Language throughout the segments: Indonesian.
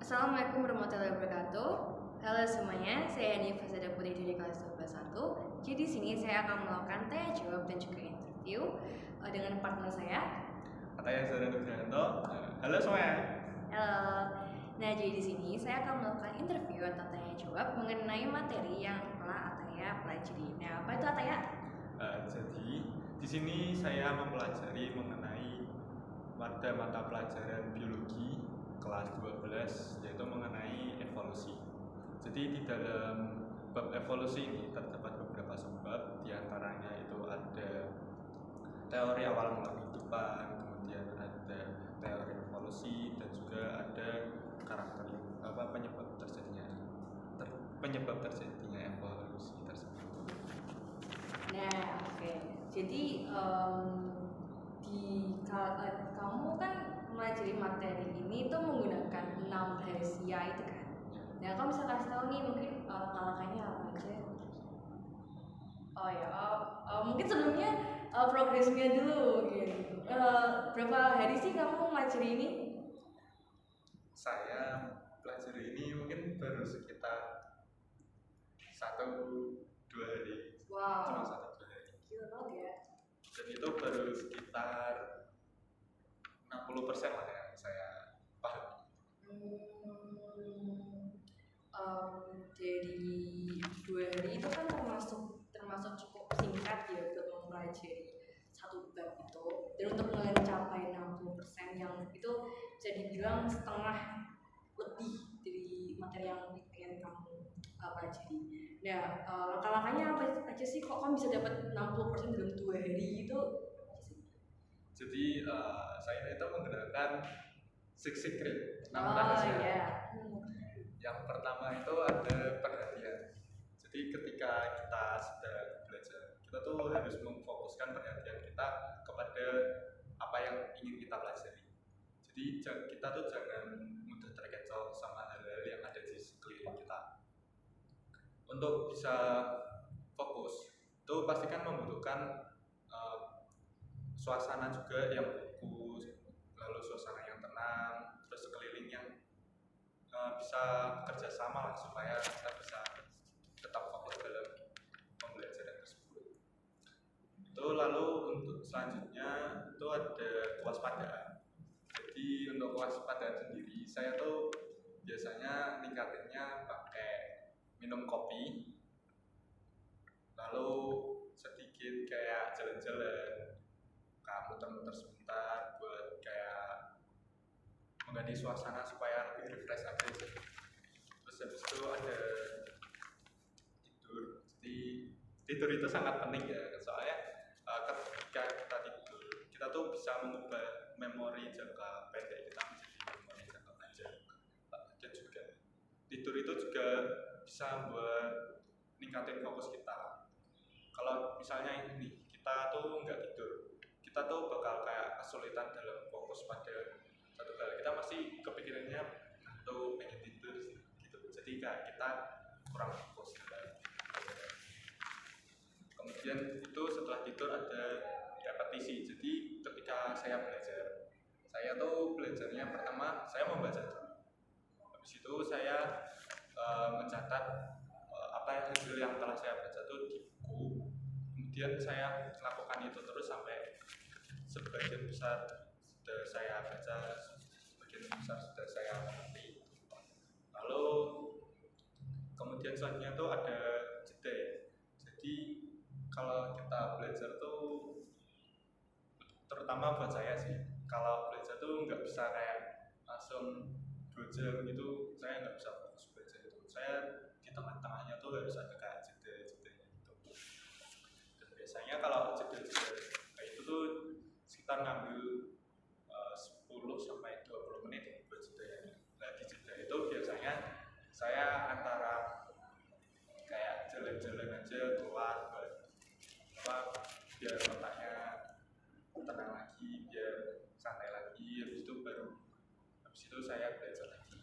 Assalamualaikum warahmatullahi wabarakatuh. Halo semuanya, saya Yani Fasada Putri dari kelas 12.1. Jadi di sini saya akan melakukan tanya jawab dan juga interview dengan partner saya. Saya Zara Nugrahanto. Halo semuanya. Halo. Nah, jadi di sini saya akan melakukan interview atau tanya jawab mengenai materi yang telah Ataya pelajari. Nah, apa itu Ataya? Jadi di sini saya mempelajari mengenai mata pelajaran biologi kelas 12, yaitu mengenai evolusi. Jadi di dalam bab evolusi ini terdapat beberapa subbab, diantaranya itu ada teori awal mula kehidupan, kemudian ada teori evolusi, dan juga ada karakter penyebab terjadinya evolusi tersebut. Nah, oke. Jadi kamu kan mempelajari materi ini tuh menggunakan 6 rahasia itu kan. Nah, kamu bisa kasih tahu nih mungkin langkahnya apa aja? Oh ya, mungkin sebelumnya progresnya dulu gitu. Berapa hari sih kamu mempelajari ini? Saya pelajari ini mungkin baru sekitar 1-2 hari. Wow. Cuma 1-2 hari. Gila banget ya. Dan itu baru sekitar 60% lah yang saya pahami. Dari 2 hari itu kan termasuk cukup singkat ya untuk mempelajari satu bab itu, dan untuk mencapai 60% yang itu bisa dibilang setengah lebih dari materi yang ingin kamu pelajari. Nah, langkah-langkahnya apa aja sih kok kamu bisa dapat 60% dalam 2 hari itu? Jadi saya itu menggunakan Six Secret, 6 rahasia. Iya. Yang pertama itu ada perhatian. Jadi ketika kita sedang belajar, kita tuh harus memfokuskan perhatian kita kepada apa yang ingin kita pelajari. Jadi kita tuh jangan mudah terkecoh sama hal-hal yang ada di sekeliling kita. Untuk bisa fokus, itu pasti kan membutuhkan suasana juga yang fokus, lalu suasana yang tenang, terus sekeliling yang bisa kerjasama lah supaya kita bisa tetap fokus dalam pembelajaran tersebut. Itu lalu untuk selanjutnya itu ada kewaspadaan. Jadi untuk kewaspadaan sendiri saya tuh biasanya ningkatinnya pakai minum kopi, lalu sedikit kayak jalan-jalan, muter-muter sebentar buat kayak mengganti suasana supaya lebih refresh aja. Terus habis itu ada tidur. Jadi tidur itu sangat penting ya, soalnya ketika kita tidur, kita tuh bisa mengubah memori jangka pendek kita menjadi memori jangka panjang. Dan juga tidur itu juga bisa buat ningkatin fokus kita. Kalau misalnya ini kita tuh nggak tidur, kita tuh bakal kayak kesulitan dalam fokus pada satu hal. Kita masih kepikirannya atau pengen tidur gitu. Jadi kayak kita kurang fokus dalam. Kemudian itu setelah tidur ada repetisi. Jadi ketika saya belajar, saya tuh belajarnya pertama saya membaca dulu. Habis itu saya mencatat apa yang telah saya baca tuh di buku. Kemudian saya lakukan itu terus sampai sebagian besar sudah saya baca, sebagian besar sudah saya mengerti. Lalu kemudian selanjutnya tuh ada jeda. Jadi kalau kita belajar tuh, terutama buat saya sih, kalau belajar tuh nggak bisa kayak langsung 2 jam gitu, saya nggak bisa fokus belajar itu. Saya di tengah-tengahnya tuh harus ada kayak jeda-jedanya gitu. Dan biasanya kalau jeda-jeda kayak itu tuh sekitar ngambil 10-20 menit buat jedanya. Nah di jeda itu biasanya saya antara kayak jalan-jalan aja keluar biar otaknya tenang lagi, biar santai lagi. Habis itu saya belajar lagi.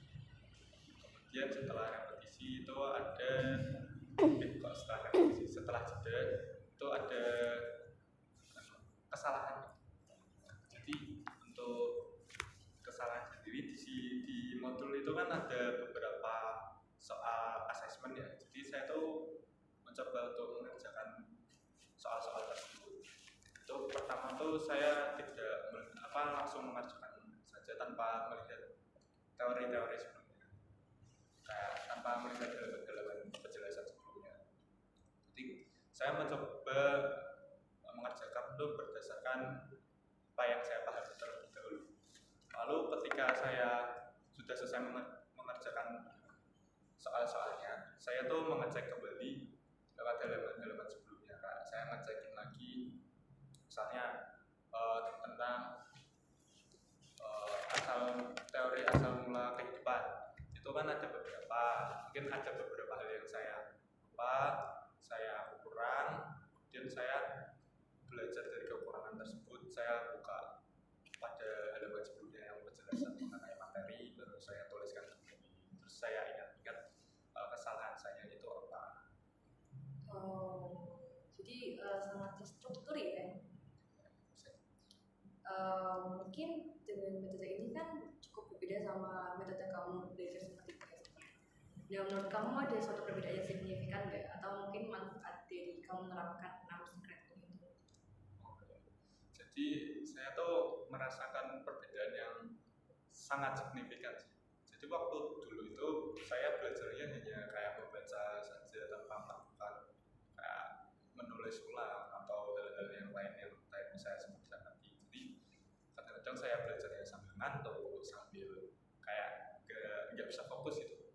Kemudian setelah repetisi itu ada setelah jeda itu ada kesalahan. Jadi untuk kesalahan sendiri di modul itu kan ada beberapa soal asesmen ya. Jadi saya tuh mencoba untuk mengerjakan soal-soal tersebut. Itu pertama tuh saya tidak langsung mengerjakan saja tanpa melihat teori-teori sebelumnya, kayak tanpa melihat dalam penjelasan sebelumnya. Jadi saya mencoba mengerjakan itu berdasarkan apa yang saya pahami terlebih dahulu. Lalu ketika saya sudah selesai mengerjakan soal-soalnya, saya tuh mengecek kembali lewat halaman-halaman sebelumnya. Kak. Saya ngecekin lagi, misalnya tentang teori asal mula kehidupan. Itu kan ada beberapa, mungkin ada beberapa hal yang saya lupa, saya kurang, kemudian saya belajar dari kekurangan tersebut. Saya buka pada halaman sebelumnya yang penjelasan mengenai materi, baru saya tuliskan kembali. Terus saya ingat-ingat kesalahan saya itu apa. Jadi sangat terstruktur ya. Mungkin dengan metode ini kan cukup berbeda sama metode kamu belajar seperti biasa. Nah, menurut kamu ada suatu perbedaan yang signifikan nggak? Atau mungkin manfaat dari kamu menerapkan 6 secret itu? Jadi saya tuh merasakan perbedaan yang sangat signifikan sih. Jadi waktu dulu itu saya belajarnya hanya kayak membaca saja tanpa melakukan kayak menulis ulang atau hal-hal yang lain yang tadi saya sebutkan tadi. Jadi kadang-kadang saya belajarnya sambil ngantuk, sambil kayak nggak bisa fokus gitu.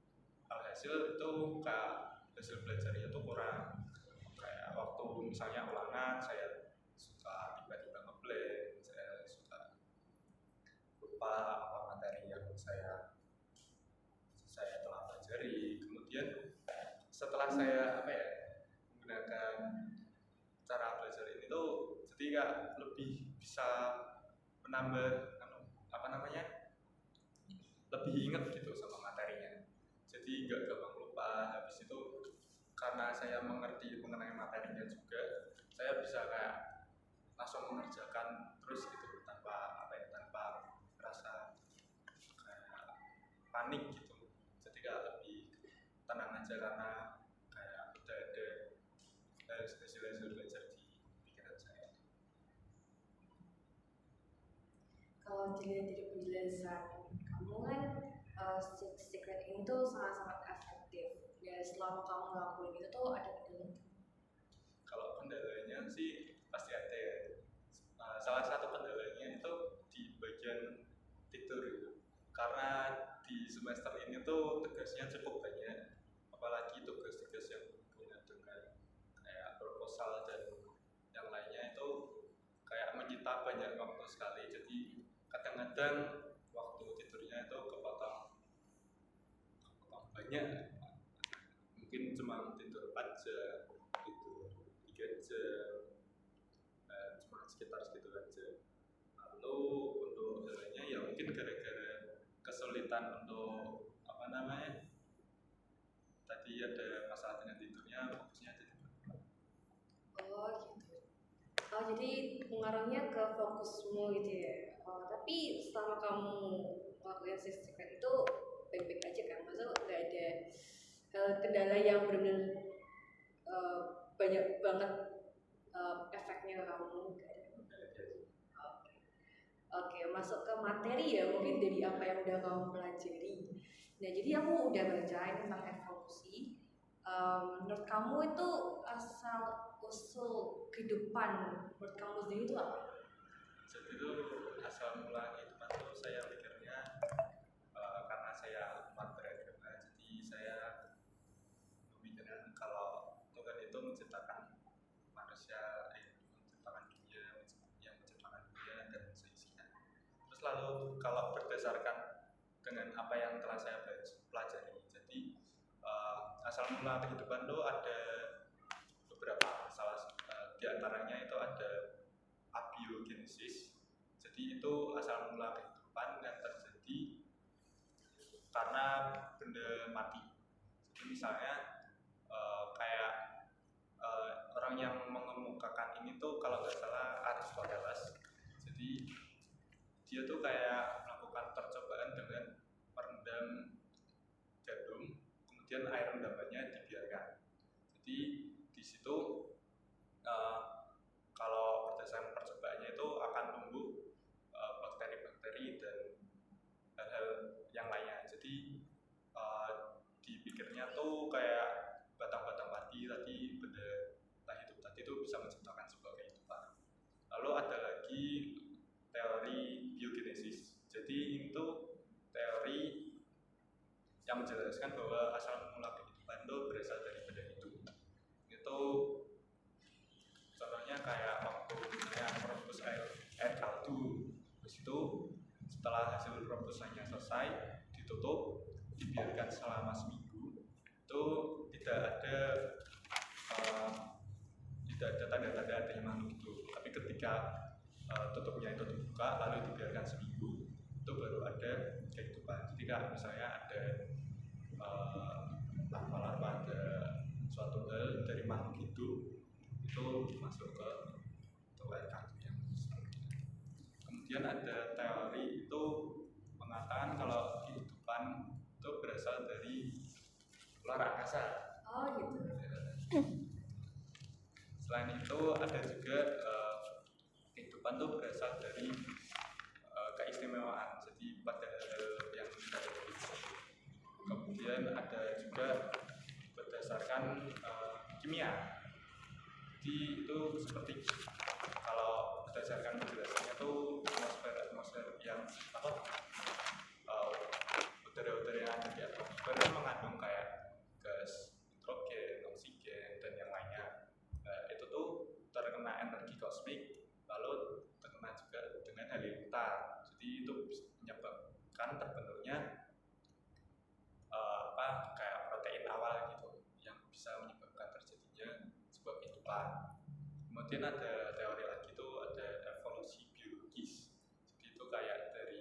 Alhasil itu kayak hasil belajarnya itu kurang. Kayak waktu misalnya ulangan saya suka tiba-tiba ngeblank, saya suka lupa apa materi yang saya telah pelajari. Kemudian setelah saya menggunakan cara belajar ini tuh jadi kayak lebih bisa menambah lebih ingat gitu sama materinya. Jadi nggak gampang lupa. Habis itu karena saya mengerti mengenai materinya juga, saya bisa kayak langsung mengerjakan terus gitu tanpa rasa kayak panik gitu. Jadi kayak lebih tenang aja karena kayak udah ada hasil belajar di pikiran saya. Kalau dilihat dari penjelasan kamu kan secret ini tuh sangat-sangat efektif. Ya selama kamu ngelakuin itu tuh ada kendala. Kalau kendalanya sih pasti ada ya. Salah satu kendalanya itu di bagian tidur gitu. Karena di semester ini tuh tugasnya cukup banyak, apalagi tugas-tugas yang berhubungan dengan kayak proposal dan yang lainnya itu kayak menyita banyak waktu sekali. Jadi kadang-kadang waktu tidurnya itu kepotong banyak, mungkin cuma tidur 4 jam, tidur 3 jam, cuma sekitar segitu aja. Lalu untuk hal-halnya ya mungkin gara-gara kesulitan untuk tadi ada masalah dengan tidurnya, fokusnya ada di mana. Oh gitu. Oh jadi pengaruhnya ke fokusmu gitu ya. Tapi selama kamu melakukan secret itu baik-baik aja kan? Maksudnya nggak ada kendala yang benar-benar banyak banget efeknya ke kamu? Oke, masuk ke materi ya, mungkin dari apa yang udah kamu pelajari. Nah, jadi aku udah bacain tentang evolusi. Menurut kamu itu asal usul kehidupan menurut kamu sendiri itu apa? Jadi itu asal mula kehidupan tuh saya pikirnya karena saya umat beragama, jadi saya memikirkan kalau Tuhan itu menciptakan manusia, menciptakan dunia, yang menciptakan dunia dan seisinya. Terus lalu kalau berdasarkan dengan apa yang telah saya pelajari, jadi asal mula kehidupan itu ada beberapa. Di antaranya itu ada abiogenesis. Jadi itu asal mula kehidupan yang terjadi karena benda mati. Jadi misalnya kayak orang yang mengemukakan ini tuh kalau nggak salah Aristoteles. Jadi dia tuh kayak melakukan percobaan dengan merendam kemudian air rendamannya dibiarkan. Jadi di situ kalau berdasarkan percobaannya itu akan tumbuh bakteri-bakteri dan hal-hal yang lainnya. Jadi dipikirnya tuh kayak batang-batang padi tadi, benda tak hidup tadi itu bisa menciptakan sebuah kehidupan. Lalu ada lagi teori biogenesis. Jadi itu teori yang menjelaskan bahwa asal mula kehidupan itu berasal dari benda hidup. Itu contohnya kayak waktu misalnya merebus air kaldu, habis itu setelah hasil rebusannya selesai ditutup, dibiarkan selama seminggu, itu tidak ada tanda-tanda adanya makhluk hidup. Tapi ketika tutupnya itu dibuka lalu dibiarkan seminggu, itu baru ada kehidupan. Jadi kalau misalnya ada larva-larva, ada suatu hal dari makhluk hidup itu masuk ke air kaldu yang selanjutnya. Kemudian ada teori itu mengatakan kalau kehidupan itu berasal dari luar angkasa. Oh gitu. Selain itu ada juga kehidupan itu berasal dari keistimewaan. Jadi pada hal yang kita hidup. Kemudian ada juga berdasarkan kimia. Jadi itu seperti kalau berdasarkan penjelasannya itu atmosfer yang udara-udara yang ada di atmosfer mengandung kayak gas nitrogen, oksigen dan yang lainnya. Nah, itu tuh terkena energi kosmik lalu terkena juga dengan halilintar. Jadi itu menyebabkan terbentuknya kayak protein awal gitu yang bisa menyebabkan terjadinya sebuah kehidupan. Kemudian ada teori lagi itu ada evolusi biologis. Jadi itu kayak dari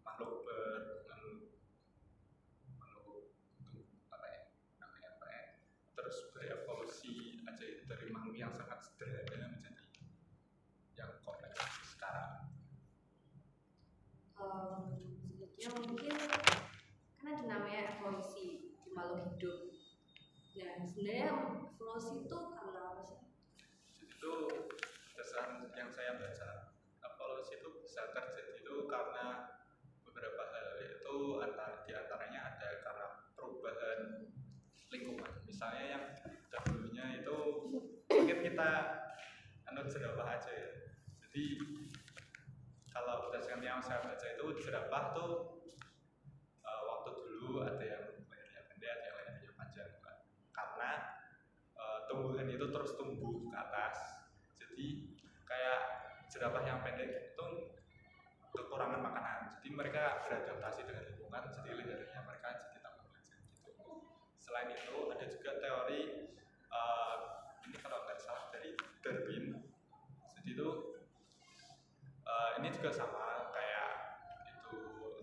makhluk terus berevolusi aja dari makhluk yang sangat sederhana menjadi yang kompleks sekarang. Selanjutnya mungkin kan ada namanya evolusi di makhluk hidup. Nah sebenarnya evolusi itu karena apa sih? Jadi itu berdasarkan yang saya baca, evolusi itu bisa terjadi itu karena beberapa hal, yaitu diantaranya ada karena perubahan lingkungan. Misalnya yang dahulunya itu mungkin kita jerapah aja ya. Jadi kalau berdasarkan yang saya baca itu jerapah tuh waktu dulu ada yang lehernya pendek, ada yang lehernya panjang, karena tumbuhan itu terus tumbuh ke atas. Jadi kayak jerapah yang pendek itu kekurangan makanan, jadi mereka beradaptasi dengan lingkungan, jadi lehernya mereka jadi tambah panjang gitu. Selain itu ada juga teori ini kalau nggak salah dari Darwin. Jadi itu ini juga sama kayak itu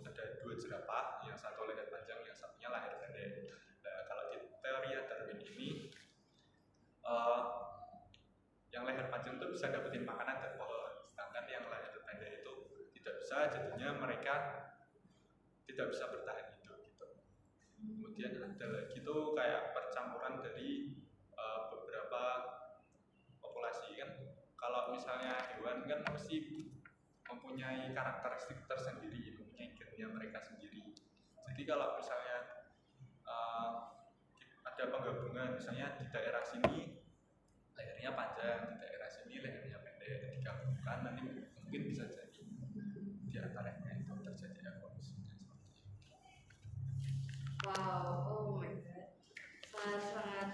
ada dua jerapah, yang satu leher panjang, yang satunya leher pendek. Nah, kalau di teori Darwin ini yang leher panjang itu bisa dapetin makanan dari pohon, sedangkan yang leher pendek itu tidak bisa, jadinya mereka tidak bisa bertahan hidup gitu. Kemudian ada lagi tuh kayak percampuran dari beberapa populasi kan. Kalau misalnya hewan kan mesti mempunyai karakteristik tersendiri, mempunyai gennya mereka sendiri. Jadi kalau misalnya ada penggabungan, misalnya di daerah sini lehernya panjang, di daerah sini lehernya pendek, digabungkan nanti mungkin bisa jadi di antaranya itu terjadi evolusinya seperti itu. Wow, oh my god, sangat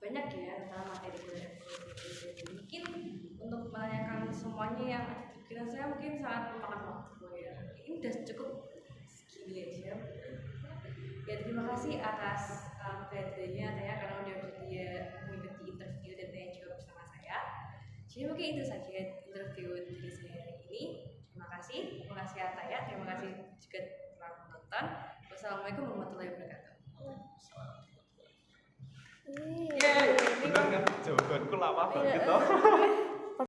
banyak ya tentang materi kuliah evolusi. Mungkin untuk menanyakan semuanya yang ada di pikiran saya mungkin sangat memakan waktu ya. Ini udah cukup segini aja. Ya terima kasih atas kehadirannya Taya, karena udah bersedia mengikuti interview dan tanya jawab bersama saya. Jadi mungkin itu saja interview dari saya hari ini. Terima kasih Ataya, terima kasih juga telah menonton. Wassalamualaikum warahmatullahi wabarakatuh. Benar kan jawabanku lama banget toh.